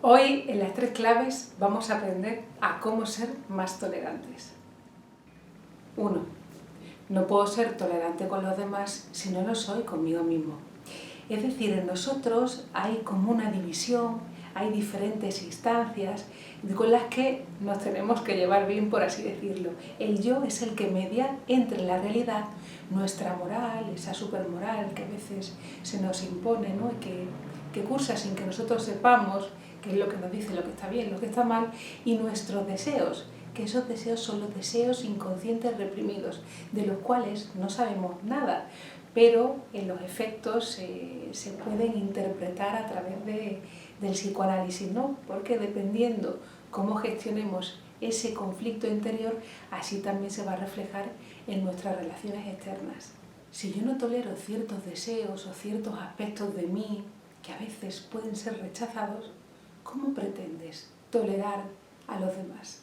Hoy en las 3 claves vamos a aprender a cómo ser más tolerantes. 1. No puedo ser tolerante con los demás si no lo soy conmigo mismo. Es decir, en nosotros hay como una división, hay diferentes instancias con las que nos tenemos que llevar bien, por así decirlo. El yo es el que media entre la realidad, nuestra moral, esa supermoral que a veces se nos impone, ¿no? que cursa sin que nosotros sepamos qué es lo que nos dice, lo que está bien, lo que está mal, y nuestros deseos, que esos deseos son los deseos inconscientes reprimidos, de los cuales no sabemos nada, pero en los efectos se pueden interpretar a través del psicoanálisis, ¿no? Porque dependiendo cómo gestionemos ese conflicto interior, así también se va a reflejar en nuestras relaciones externas. Si yo no tolero ciertos deseos o ciertos aspectos de mí que a veces pueden ser rechazados, ¿cómo pretendes tolerar a los demás?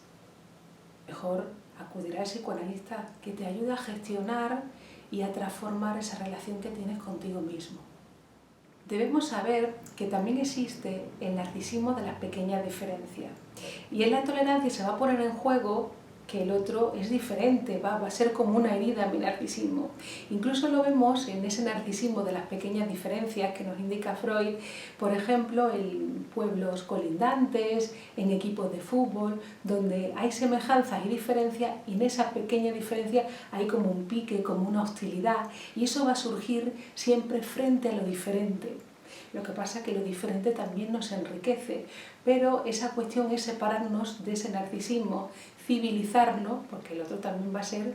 Mejor acudir al psicoanalista que te ayude a gestionar y a transformar esa relación que tienes contigo mismo. Debemos saber que también existe el narcisismo de las pequeñas diferencias. Y en la tolerancia se va a poner en juego que el otro es diferente, va a ser como una herida mi narcisismo. Incluso lo vemos en ese narcisismo de las pequeñas diferencias que nos indica Freud, por ejemplo, en pueblos colindantes, en equipos de fútbol, donde hay semejanzas y diferencias, y en esa pequeña diferencia hay como un pique, como una hostilidad, y eso va a surgir siempre frente a lo diferente. Lo que pasa es que lo diferente también nos enriquece, pero esa cuestión es separarnos de ese narcisismo, civilizarlo, porque el otro también va a ser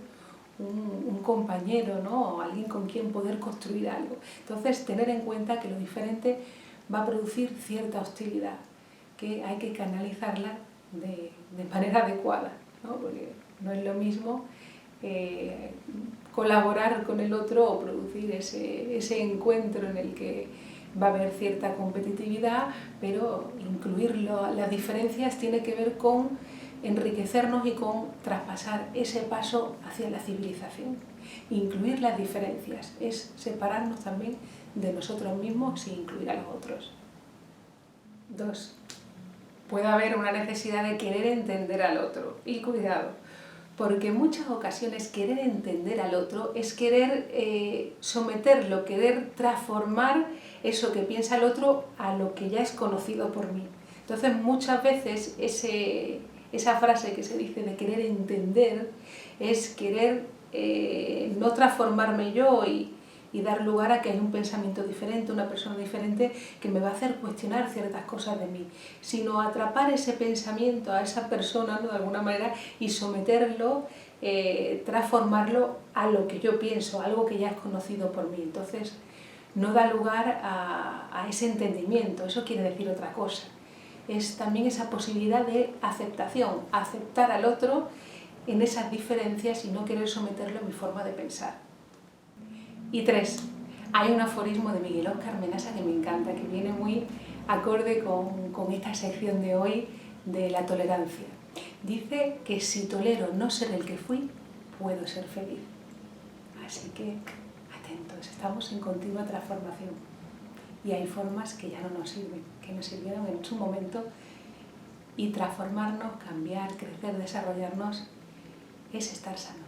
un compañero, ¿no? O alguien con quien poder construir algo. Entonces, tener en cuenta que lo diferente va a producir cierta hostilidad, que hay que canalizarla de manera adecuada, ¿no? Porque no es lo mismo colaborar con el otro o producir ese encuentro en el que va a haber cierta competitividad, pero incluir las diferencias tiene que ver con enriquecernos y con traspasar ese paso hacia la civilización. Incluir las diferencias es separarnos también de nosotros mismos sin incluir a los otros. 2. Puede haber una necesidad de querer entender al otro. Y cuidado, porque en muchas ocasiones querer entender al otro es querer someterlo, querer transformar eso que piensa el otro a lo que ya es conocido por mí. Entonces muchas veces esa frase que se dice de querer entender es querer no transformarme yo y dar lugar a que hay un pensamiento diferente, una persona diferente que me va a hacer cuestionar ciertas cosas de mí, sino atrapar ese pensamiento a esa persona, ¿no? De alguna manera, y someterlo, transformarlo a lo que yo pienso, algo que ya es conocido por mí. Entonces no da lugar a ese entendimiento, eso quiere decir otra cosa. Es también esa posibilidad de aceptación, aceptar al otro en esas diferencias y no querer someterlo a mi forma de pensar. Y 3. Hay un aforismo de Miguel Óscar Menasa que me encanta, que viene muy acorde con esta sección de hoy de la tolerancia. Dice que si tolero no ser el que fui, puedo ser feliz. Así que atentos, estamos en continua transformación. Y hay formas que ya no nos sirven, que nos sirvieron en su momento, y transformarnos, cambiar, crecer, desarrollarnos es estar sanos.